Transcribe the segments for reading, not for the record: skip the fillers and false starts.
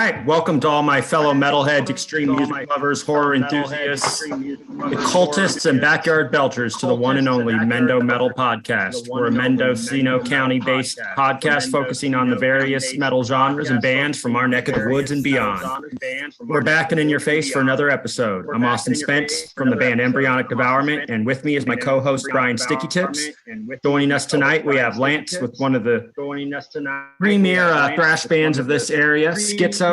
right, welcome to all my fellow metalheads, extreme music lovers, horror enthusiasts, occultists, and backyard belchers to the one and only Mendo Metal Podcast. We're a Mendocino County-based podcast focusing on the various metal genres and bands from our neck of the woods and beyond. We're back and in your face for another episode. I'm Austin Spence from the band Embryonic Devourment, and with me is my co-host Brian Sticky Tips. Joining us tonight, we have Lance with one of the premier thrash bands of this area, SKITZO.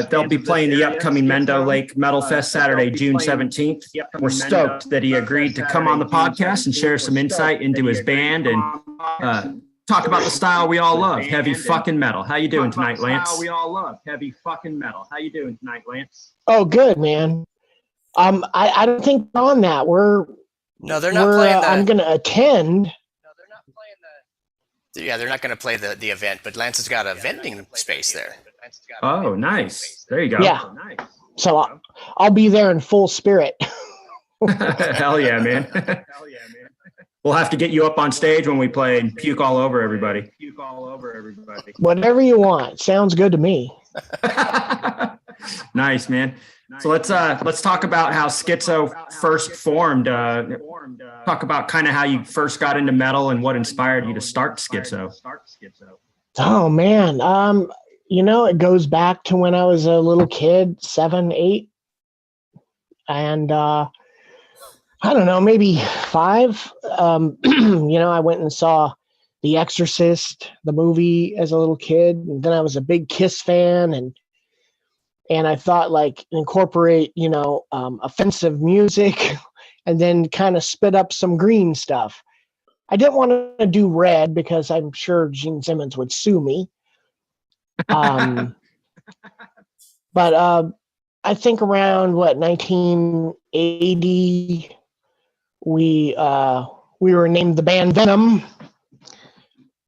They'll be playing the upcoming Mendo Lake Metal Fest Saturday, June 17th. We're stoked that he agreed to come on the podcast and share some insight into his band and talk about the style we all love, heavy fucking metal. How you doing tonight, Lance? Oh, good, man. I don't think on that. No, they're not playing I'm going to attend. No, they're not playing the. Yeah, they're not going to play the event, but Lance has got a vending space there. Oh, nice. There you go. Yeah. So I'll be there in full spirit. Hell yeah, man. We'll have to get you up on stage when we play and puke all over everybody. Whatever you want. Sounds good to me. Nice, man. So let's talk about how SKITZO first formed. Talk about kind of how you first got into metal and what inspired you to start SKITZO. Oh man, it goes back to when I was a little kid, 7, 8, and I don't know, maybe 5. I went and saw The Exorcist, the movie, as a little kid, and then I was a big Kiss fan, and I thought, like, incorporate, offensive music and then kind of spit up some green stuff. I didn't want to do red because I'm sure Gene Simmons would sue me. But I think around 1980, we were named the band Venom.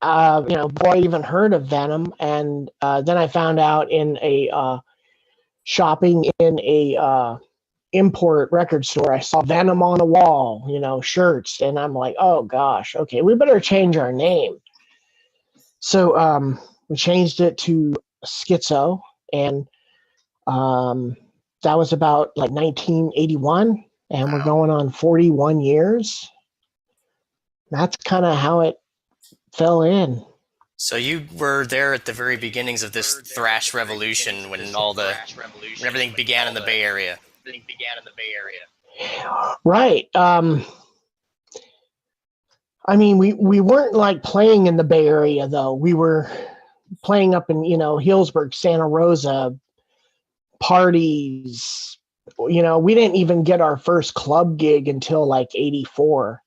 Boy, even heard of Venom. And then I found out in shopping in a import record store, I saw Venom on the wall, shirts, and I'm like, oh gosh, okay, we better change our name. So we changed it to SKITZO, and that was about 1981, and we're going on 41 years. That's kind of how it fell in. So you were there at the very beginnings of this thrash revolution when everything began in the Bay Area. Right. We weren't playing in the Bay Area though. We were playing up in, Healdsburg, Santa Rosa, parties. We didn't even get our first club gig until 84.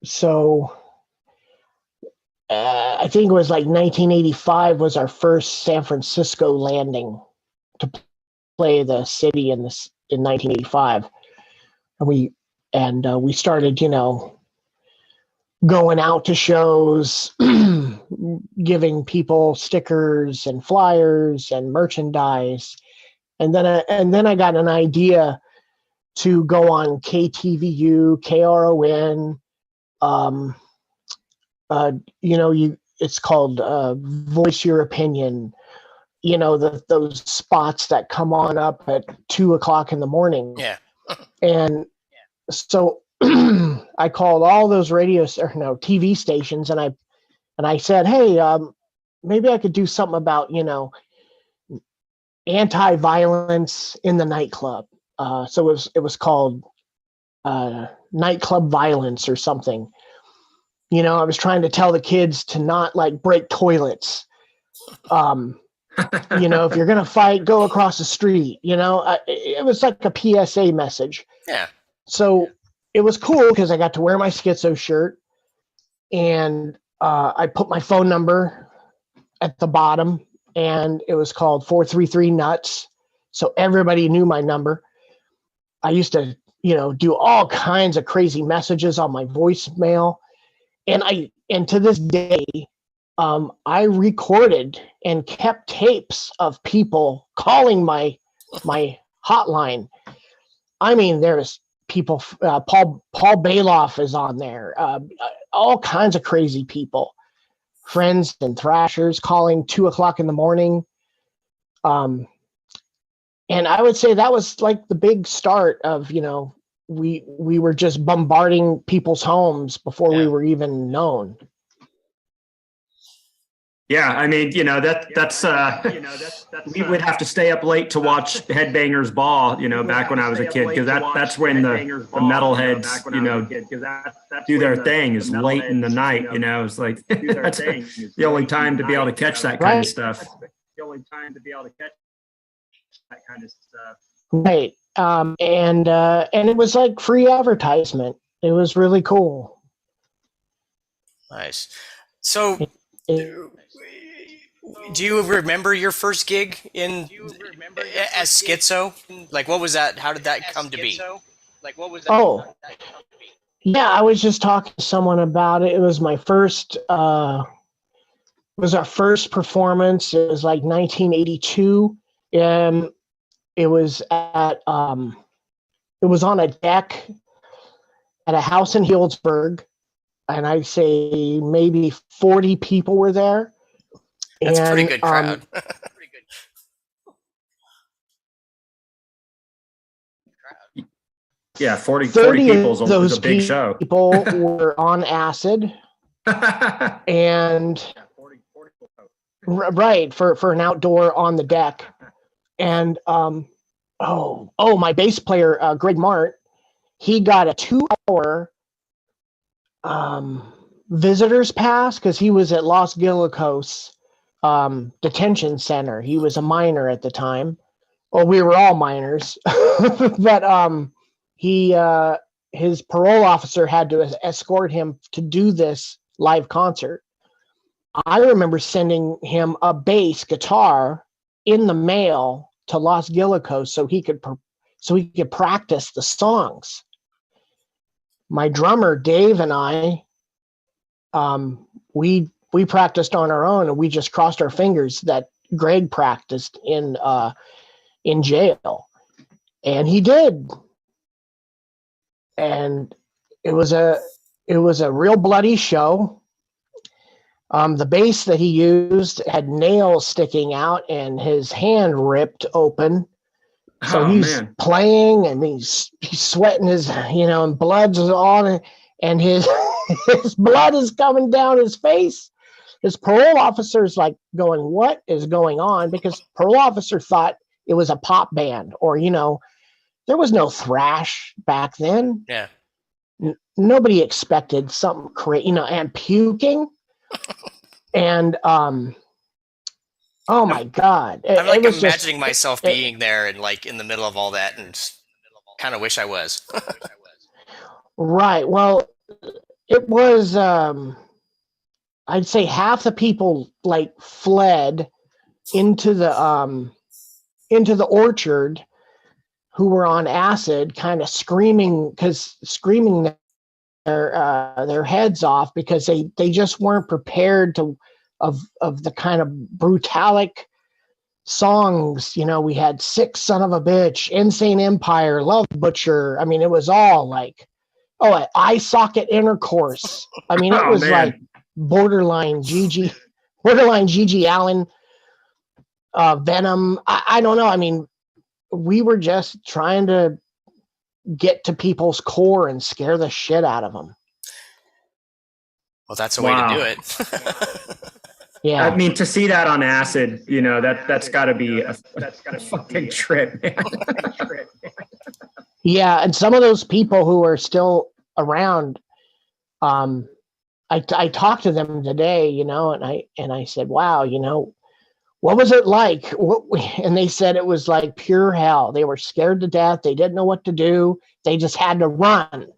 So I think it was 1985 was our first San Francisco landing to play the city in 1985. And we started, going out to shows, giving people stickers and flyers and merchandise. And then I got an idea to go on KTVU, KRON. It's called Voice Your Opinion. Those spots that come on up at 2:00 in the morning. Yeah. And so I called all those TV stations, and I said, hey, maybe I could do something about, anti-violence in the nightclub. So it was called nightclub violence or something. I was trying to tell the kids to not break toilets. If you're going to fight, go across the street. It was like a PSA message. Yeah. So it was cool because I got to wear my SKITZO shirt, and I put my phone number at the bottom, and it was called 433 Nuts. So everybody knew my number. I used to, do all kinds of crazy messages on my voicemail. And to this day, I recorded and kept tapes of people calling my hotline. There's people, Paul Bailoff is on there, all kinds of crazy people. friends and thrashers calling 2:00 in the morning. And I would say that was like the big start of, we were just bombarding people's homes before we were even known. Yeah, I mean, that's we would have to stay up late to watch Headbangers Ball, back when I was a kid, because that's when the metalheads, do their thing is late in the night, it's like that's the only time to be able to catch that kind of stuff. Right. And it was like free advertisement. It was really cool. Nice. So do you remember your first gig as SKITZO? Like, what was that? How did that come to be? Oh, yeah, I was just talking to someone about it. It was my first, it was our first performance. It was like 1982. It was at, it was on a deck at a house in Healdsburg. And I'd say maybe 40 people were there. That's a pretty good crowd. Yeah, 40 people is a big show. People were on acid. And right, for an outdoor on the deck. And my bass player, Greg Mart, he got a 2-hour visitor's pass because he was at Los Guilacos detention center. He was a minor at the time. Well, we were all minors, but his parole officer had to escort him to do this live concert. I remember sending him a bass guitar in the mail to Los Guilacos so he could practice the songs. My drummer Dave and I, we practiced on our own, and we just crossed our fingers that Greg practiced in jail, and he did. And it was a real bloody show. The bass that he used had nails sticking out, and his hand ripped open. So he's playing, and he's sweating his, and blood's on, and his his blood is coming down his face. His parole officer's like going, "What is going on?" Because parole officer thought it was a pop band, or there was no thrash back then. Yeah. Nobody expected something crazy, and puking, and oh my God! I'm like imagining myself being there and like in the middle of all that, and kind of wish I was. Right. Well, it was. I'd say half the people like fled into the orchard, who were on acid, kind of screaming their heads off because they just weren't prepared of the kind of brutalic songs. We had Sick Son of a Bitch, Insane Empire, Love Butcher. I mean, it was all like, eye socket intercourse. I mean, it was like borderline Gigi Allen, Venom. I don't know. I mean, we were just trying to get to people's core and scare the shit out of them. Well, that's a way to do it. Yeah. I mean, to see that on acid, that's got to be a fucking trip, man. Yeah, and some of those people who are still around, I talked to them today, and I said, "Wow, what was it like?" And they said it was like pure hell. They were scared to death. They didn't know what to do. They just had to run.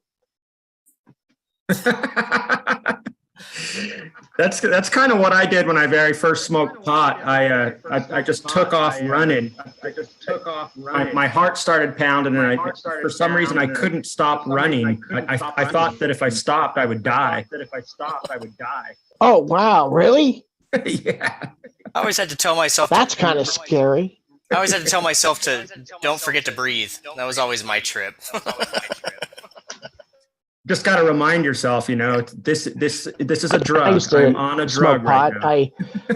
That's kind of what I did when I very first smoked pot. I just took off running. My heart started pounding, and for some reason I couldn't stop running. I thought that if I stopped, I would die. Oh wow, really? Yeah. I always had to tell myself that's kind of scary. I always had to tell myself to don't forget to breathe. That was always my trip. just got to remind yourself, this is a drug. I used to I'm on a smoke drug right pot.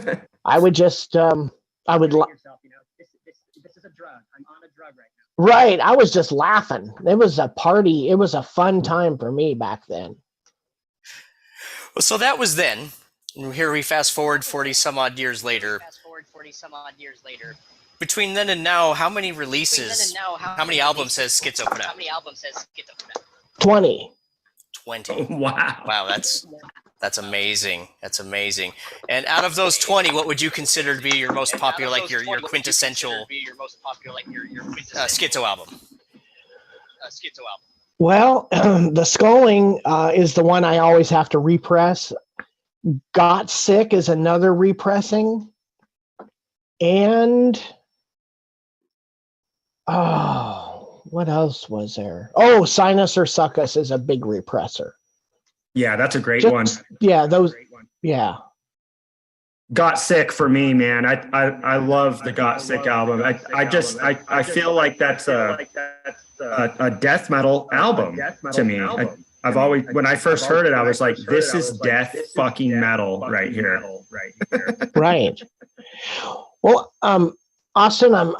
now. I would just I would this is a drug. I'm on a drug right now. right. I was just laughing. It was a party. It was a fun time for me back then. Well, so that was then. And here we fast forward 40 some odd years later. Between then and now, how many releases, how many albums has Skitzo put out? 20. 20. Wow. Wow, that's amazing. That's amazing. And out of those 20, what would you consider to be your most popular, like your quintessential Skitzo album? Well, the Sculling is the one I always have to repress. Got Sick is another repressing. And what else was there? Oh, Sign Us or Suck Us is a big represser. Yeah, that's a great one. Yeah, those. Yeah. Got Sick for me, man. I love the Got Sick album. I feel like that's a death metal album to me. I've always, when I first heard it, I was like, this is death fucking metal right here. Right. Well, Austin,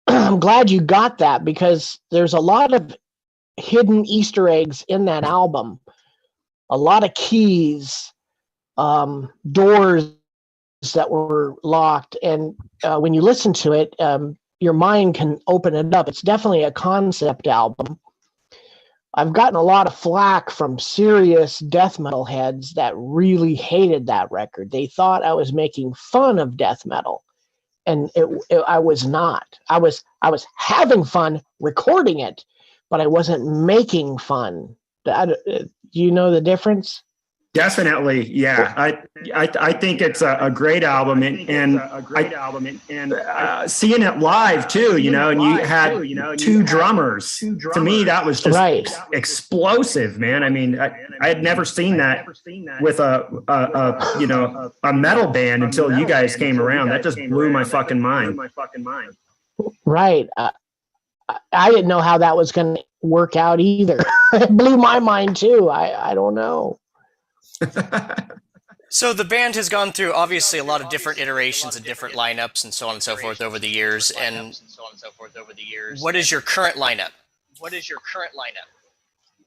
I'm glad you got that, because there's a lot of hidden Easter eggs in that album. A lot of keys, doors that were locked. And when you listen to it, your mind can open it up. It's definitely a concept album. I've gotten a lot of flack from serious death metal heads that really hated that record. They thought I was making fun of death metal, and I was not. I was having fun recording it, but I wasn't making fun. Do you know the difference? Definitely, yeah. I think it's a great album, and seeing it live too, and you had two drummers. To me, that was just explosive, man. I mean, I had never seen that with a metal band until you guys came around. That just blew my fucking mind. Right. I didn't know how that was going to work out either. It blew my mind too. I don't know. So the band has gone through obviously a lot of different iterations and different lineups and so on and so forth over the years. And what is your current lineup?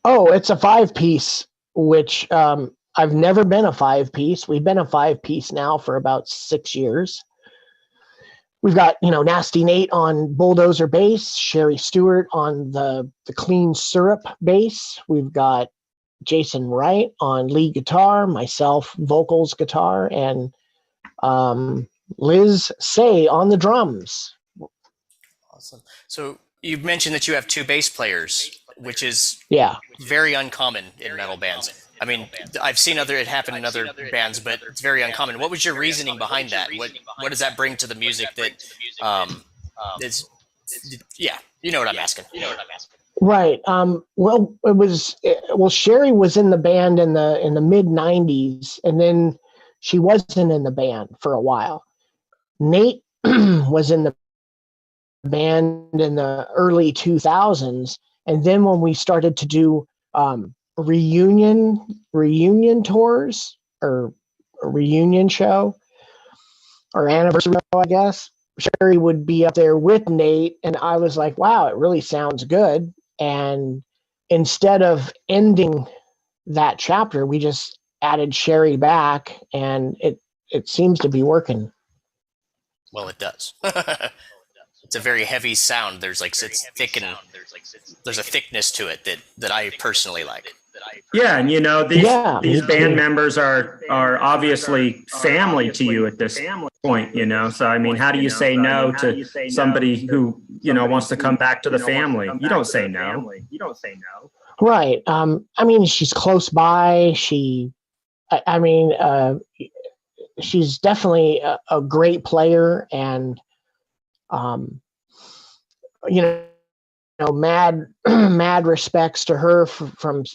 Oh, it's a 5-piece, which I've never been a 5-piece. We've been a 5-piece now for about 6 years. We've got, Nasty Nate on bulldozer bass, Sherry Stewart on the clean syrup bass. We've got Jason Wright on lead guitar, myself vocals, guitar, and Liz Say on the drums. Awesome. So you mentioned that you have 2 bass players, which is very uncommon in metal bands. I mean, I've seen it happen in other bands, but it's very uncommon. What was your reasoning behind that? What does that bring to the music that is? Yeah, you know what I'm asking. Right. Well, Sherry was in the band in the mid 90s, and then she wasn't in the band for a while. Nate was in the band in the early 2000s, and then when we started to do reunion tours, or a reunion show, or anniversary show, I guess, Sherry would be up there with Nate, and I was like, wow, it really sounds good. And instead of ending that chapter, we just added Sherry back, and it seems to be working. Well, it does. It's a very heavy sound. There's it's thick, and there's a thickness to it that I personally like. Yeah, and these band members are obviously family to you at this point, So I mean, how do you say no to somebody who wants to come back to the family? You don't say no. Right. I mean, she's close by. She's definitely a great player, and mad respects to her from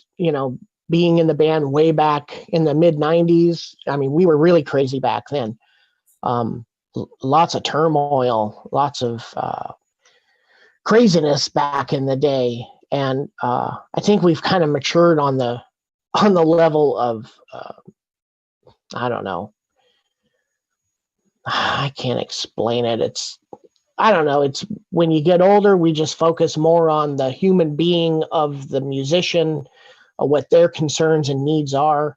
being in the band way back in the mid 90s. I mean, we were really crazy back then. Lots of turmoil, lots of craziness back in the day. And I think we've kind of matured on the level of I don't know. I can't explain it. I don't know. It's when you get older, we just focus more on the human being of the musician, what their concerns and needs are,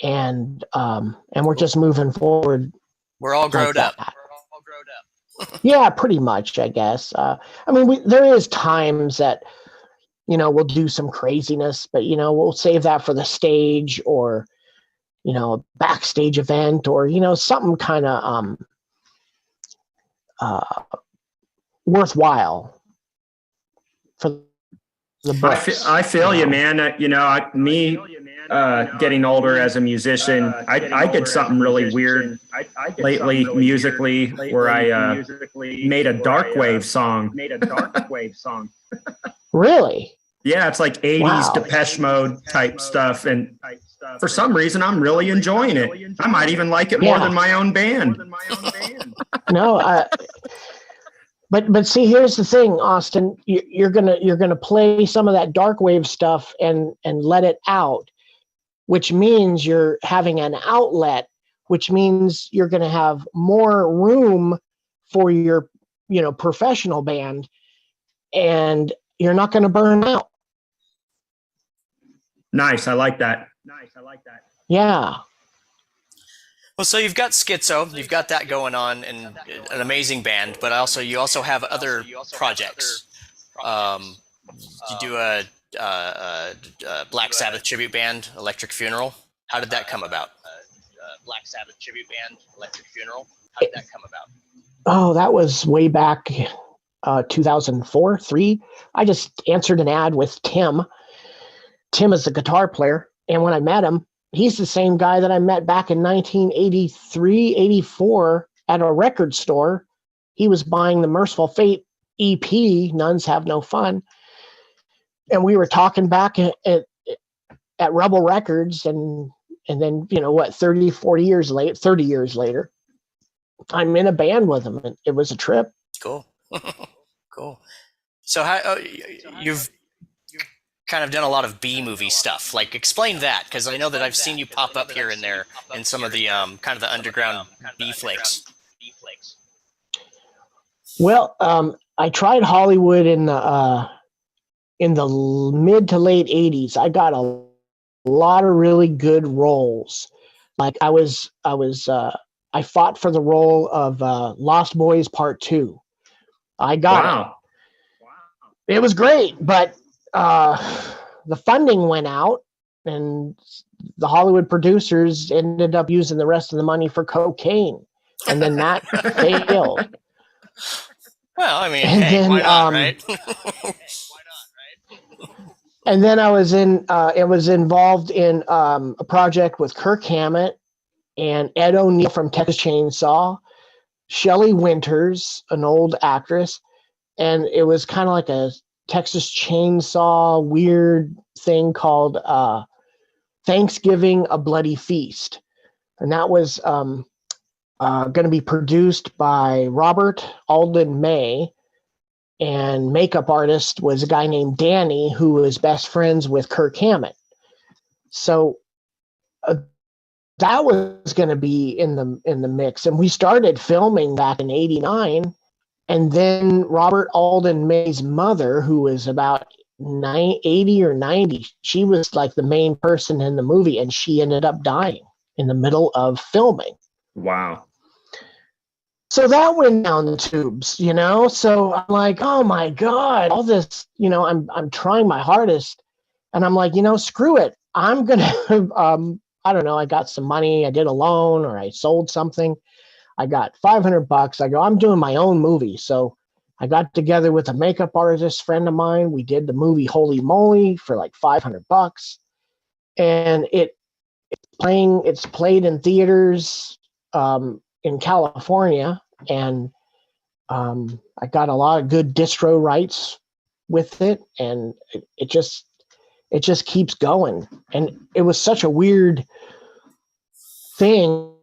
and we're just moving forward. We're all grown up. Yeah, pretty much, I guess. I mean, there is times that, we'll do some craziness, but, we'll save that for the stage or, a backstage event or, something kind of worthwhile for the books. I feel you, man. Getting older as a musician, I did something really weird lately musically where I made a dark wave song. Really? Yeah, it's like 80s Depeche Mode type stuff. And for some reason, I'm really enjoying it. I might even like it more than my own band. No, but see, here's the thing, Austin. You're gonna play some of that dark wave stuff and let it out, which means you're having an outlet, which means you're gonna have more room for your professional band, and you're not gonna burn out. Nice, I like that. Yeah. Well, so you've got SKITZO, you've got that going on, and an amazing band. But you also have other projects. You do a Black Sabbath tribute band, Electric Funeral. How did that come about? Black Sabbath tribute band, Electric Funeral. How did that come about? Oh, that was way back 2004, 3. I just answered an ad with Tim. Tim is the guitar player. And when I met him, he's the same guy that I met back in 1983, 84 at a record store. He was buying the Merciful Fate EP, Nuns Have No Fun. And we were talking back at Rebel Records. And then, 30 years later, I'm in a band with him. And it was a trip. Cool. Cool. So how you've kind of done a lot of B-movie stuff. Like, explain that, because I know that I've seen you pop up here and there in some of the kind of the underground B-flicks. Well, I tried Hollywood in the mid to late 80s. I got a lot of really good roles. Like I fought for the role of Lost Boys Part 2. I got it. It was great, but the funding went out and the Hollywood producers ended up using the rest of the money for cocaine, and then that failed. Well, I mean, why not, right? And then I was involved in a project with Kirk Hammett and Ed O'Neill from Texas Chainsaw, Shelley Winters, an old actress, and it was kind of like a Texas Chainsaw weird thing called Thanksgiving, a Bloody Feast. And that was going to be produced by Robert Alden May, and makeup artist was a guy named Danny, who was best friends with Kirk Hammett. So that was going to be in the mix. And we started filming back in 89. And then Robert Alden May's mother, who was about 80 or 90, she was like the main person in the movie, and she ended up dying in the middle of filming. Wow. So that went down the tubes, So I'm like, oh my God, all this, I'm trying my hardest, and I'm like, screw it. I'm gonna, I don't know. I got some money. I did a loan, or I sold something. I got $500. I go, I'm doing my own movie. So I got together with a makeup artist friend of mine. We did the movie Holy Moly for like $500. And it's played in theaters in California. And I got a lot of good distro rights with it. And it just keeps going. And it was such a weird thing.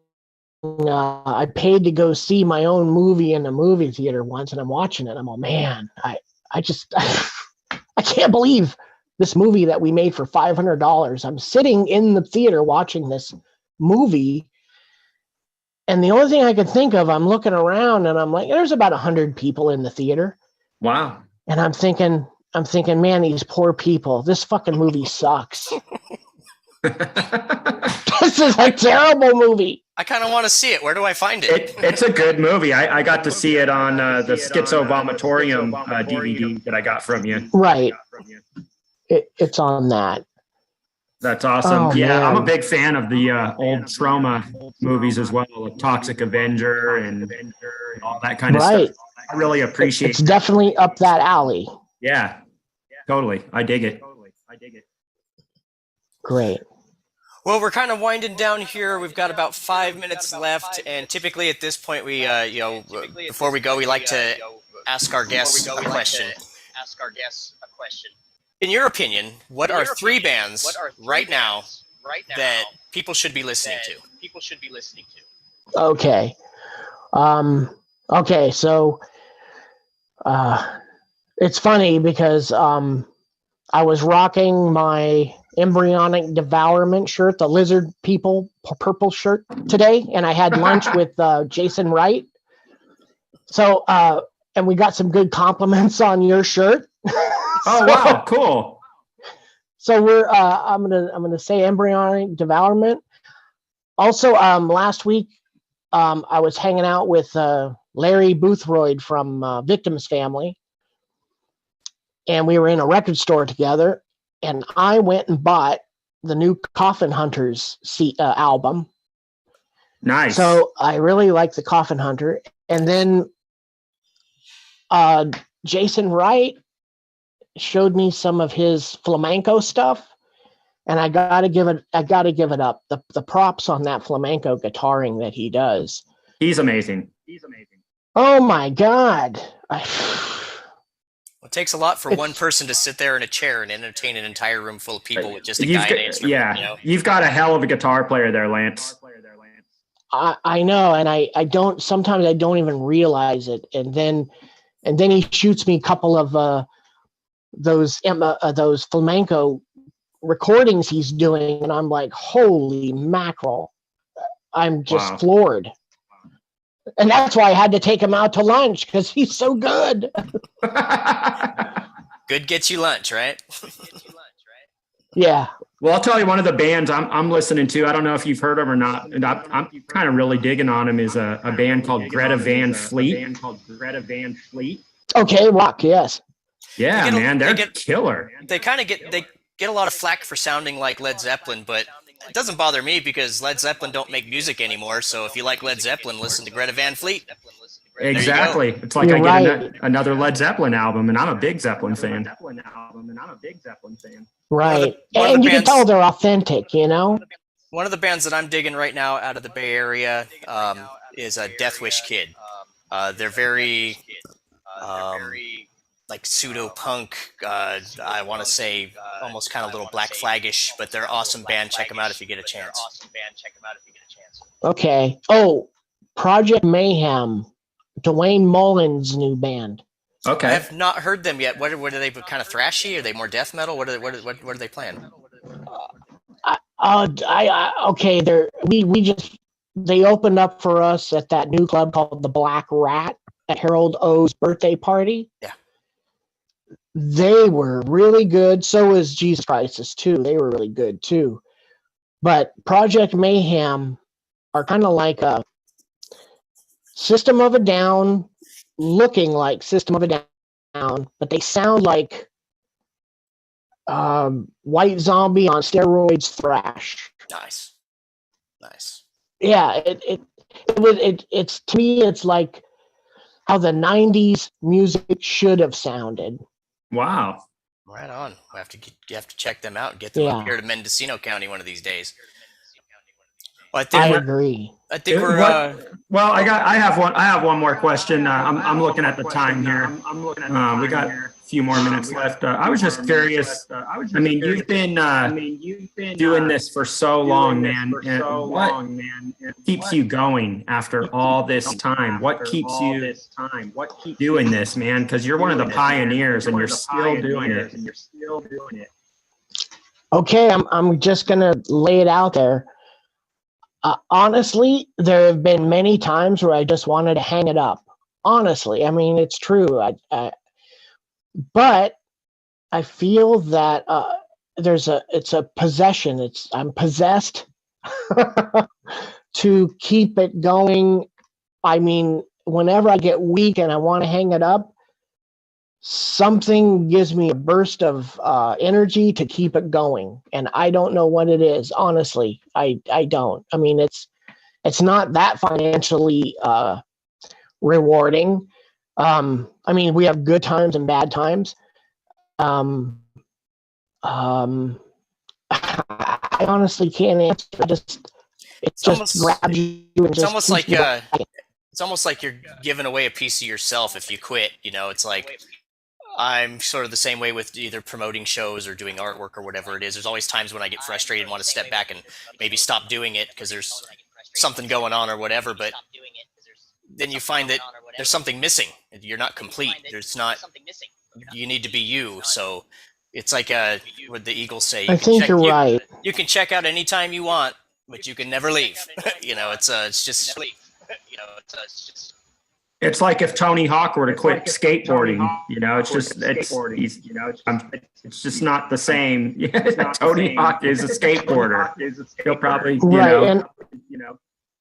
I paid to go see my own movie in a movie theater once, and I'm watching it. I'm like, man, I can't can't believe this movie that we made for $500. I'm sitting in the theater watching this movie, and the only thing I could think of, I'm looking around and I'm like, there's about 100 people in the theater. Wow. And I'm thinking, man, these poor people, this fucking movie sucks. This is a terrible movie. I kind of want to see it. Where do I find it? It's a good movie. I got to see it on the Schizo Vomitorium DVD that I got from you. Right. It's on that. That's awesome. Oh, yeah, man. I'm a big fan of the old Trauma movies as well, like Toxic Avenger and all that kind of stuff. I really appreciate it. It's definitely up that alley. Yeah, totally. I dig it. Great. Well, we're kind of winding down here. We've got about 5 minutes left, and typically at this point, we, before we go, we like to ask our guests a question. In your opinion, what are three bands right now that people should be listening to? Okay. Okay, so it's funny because I was rocking my embryonic devourment shirt, the lizard people purple shirt today, and I had lunch with Jason Wright. So, and we got some good compliments on your shirt. Oh, wow, cool. So we're I'm gonna say embryonic devourment. Also, last week I was hanging out with Larry Boothroyd from Victim's Family, and we were in a record store together, and I went and bought the new Coffin Hunters album. Nice. So I really like the Coffin Hunter. And then Jason Wright showed me some of his flamenco stuff, and I gotta give it up. The props on that flamenco guitaring that he does. He's amazing. Oh my God. It takes a lot for one person to sit there in a chair and entertain an entire room full of people with just a guy and an instrument. Yeah, you've got a hell of a guitar player there, Lance. I know, and I don't. Sometimes I don't even realize it, and then he shoots me a couple of those flamenco recordings he's doing, and I'm like, holy mackerel! I'm just floored. And that's why I had to take him out to lunch, because he's so good. Good gets you lunch, right? Yeah. Well, I'll tell you, one of the bands I'm listening to, I don't know if you've heard of or not, and I'm kind of really digging on them, is a band called Greta Van Fleet. Okay, rock, yes. Yeah, man, they're killer. They get a lot of flack for sounding like Led Zeppelin, but it doesn't bother me because Led Zeppelin don't make music anymore. So if you like Led Zeppelin, listen to Greta Van Fleet. Exactly. It's like I get another Led Zeppelin album, and I'm a big Zeppelin fan. Right. And you can tell they're authentic, you know? One of the bands that I'm digging right now out of the Bay Area is Death Wish Kid. They're very like pseudo-punk, I want to say almost kind of a little Black Flag-ish, but they're an awesome band. Check them out if you get a chance. Okay. Oh, Project Mayhem, Dwayne Mullen's new band. Okay. I have not heard them yet. What are they, kind of thrashy? Are they more death metal? What are they playing? Okay, they opened up for us at that new club called the Black Rat at Harold O's birthday party. Yeah. They were really good. So was Jesus Crisis too. They were really good too. But Project Mayhem are kind of like a System of a Down, looking like System of a Down, but they sound like White Zombie on steroids thrash. Nice. Yeah, it's to me, it's like how the 90s music should have sounded. Wow. Right on. You have to check them out and get them up here to Mendocino County one of these days. Well, I agree. I think we're. I have one more question. I'm looking at the time here. We got few more minutes left. I was just curious. I mean, you've been doing this for so long, man. What keeps you going after all this time? What keeps you doing this, man? Because you're one of the pioneers, and you're still doing it. Okay, I'm just gonna lay it out there. Honestly, there have been many times where I just wanted to hang it up. Honestly, I mean, it's true. But I feel that it's a possession. I'm possessed to keep it going. I mean, whenever I get weak and I want to hang it up, something gives me a burst of energy to keep it going, and I don't know what it is. Honestly, I don't. I mean, it's not that financially rewarding. I mean, we have good times and bad times. I honestly can't answer. It just grabs you. It's almost like you're giving away a piece of yourself if you quit. You know, it's like I'm sort of the same way with either promoting shows or doing artwork or whatever it is. There's always times when I get frustrated and want to step back and maybe stop doing it because there's something going on or whatever. But then you find that there's something missing. You're not complete. You need to be you. So it's like what the Eagles say. I think you're right. You can check out anytime you want, but you can never leave. It's just. It's like if Tony Hawk were to quit skateboarding. It's just not the same. Tony Hawk is a skateboarder. He'll probably,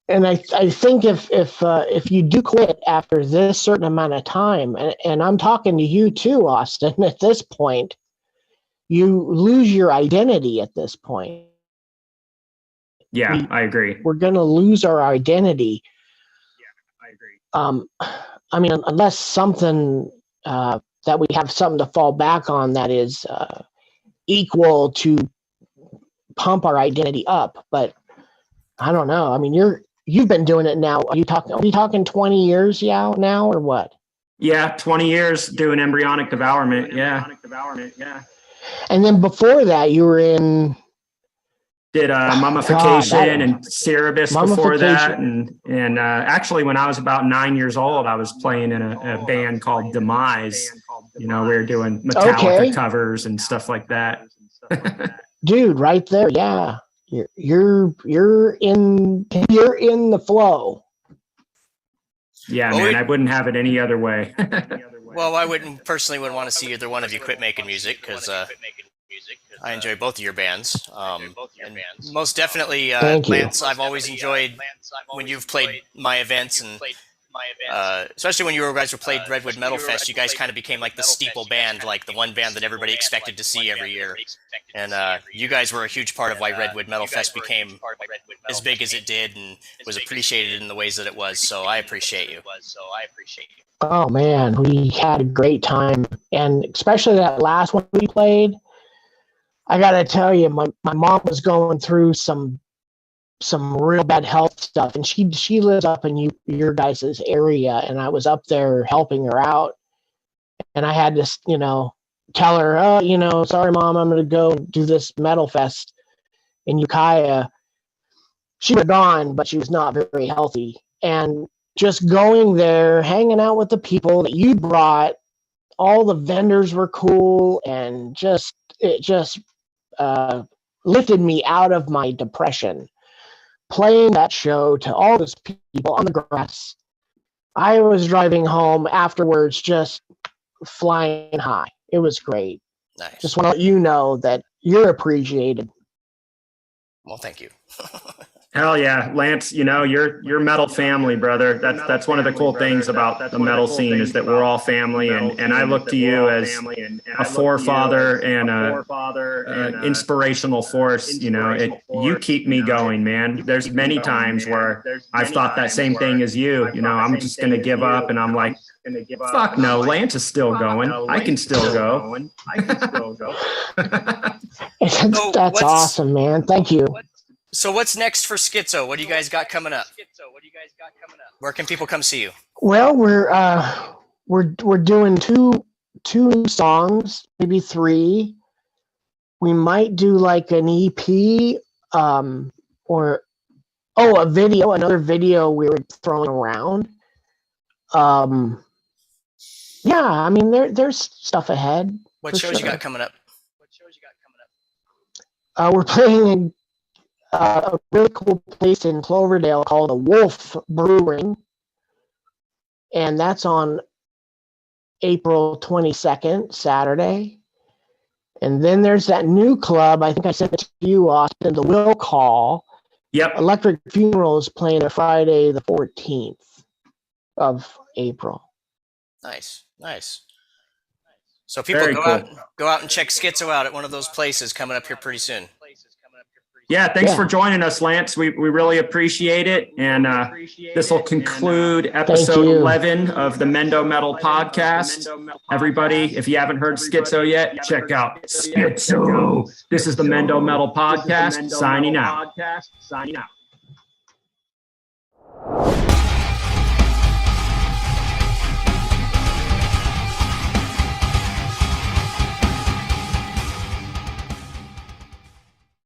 And I think if you do quit after this certain amount of time, and I'm talking to you too, Austin, at this point, you lose your identity at this point. Yeah, I agree. We're going to lose our identity. Yeah, I agree. I mean, unless something that we have something to fall back on that is equal to pump our identity up, but I don't know. I mean, you've been doing it now. Are you talking 20 years now or what? Yeah, 20 years doing embryonic devourment. Yeah. And then before that, you were in did mummification and Cerebus before that, and actually when I was about 9 years old, I was playing in a band called Demise. We were doing Metallica covers and stuff like that. Dude, right there, yeah. You're in the flow. Yeah, well, man, I wouldn't have it any other way. Well, I wouldn't want to see either one of you quit making music because I enjoy both of your bands. And most definitely, Lance, I've always enjoyed when you've played my events, and especially when you guys played Redwood Metal Fest. You guys kind of became like the steeple band, like the one band that everybody expected to see every year. And you guys were a huge part of why Redwood Metal Fest became as big as it did and was appreciated in the ways that it was. So I appreciate you. Oh man, we had a great time, and especially that last one we played. I gotta tell you, my mom was going through some real bad health stuff, and she lives up in your guys' area, and I was up there helping her out, and I had to tell her, sorry mom, I'm gonna go do this metal fest in Ukiah. She was gone, but she was not very healthy, and just going there, hanging out with the people that you brought, all the vendors were cool, and it just lifted me out of my depression. Playing that show to all those people on the grass. I was driving home afterwards, just flying high. It was great. Nice. Just want to let you know that you're appreciated. Well, thank you. Hell yeah, Lance, you're metal family, brother. That's one of the cool things about the metal scene is that we're all family, and I look to you as a forefather and an inspirational force. You keep me going, man. There's many times where I've thought that same thing as you. I'm just going to give up, and I'm like, fuck no, Lance is still going. I can still go. That's awesome, man. Thank you. So what's next for Skitzo? What do you guys got coming up? Where can people come see you? Well, we're doing two 2 new songs, maybe 3. We might do like an EP, or a video, another video we were throwing around. Yeah, I mean there's stuff ahead. What shows you got coming up? We're playing in a really cool place in Cloverdale called the Wolf Brewing, and that's on April 22nd, Saturday. And then there's that new club, I think I sent it to you, Austin, the Will Call. Yep. Electric Funeral is playing there Friday the 14th of April. Nice. So people go out and check Skitzo out at one of those places coming up here pretty soon. Yeah, thanks for joining us, Lance. We really appreciate it. And this will conclude episode 11 of the Mendo Metal Podcast. Everybody, if you haven't heard Skitzo yet, check out Skitzo. This is the Mendo Metal Podcast, signing out.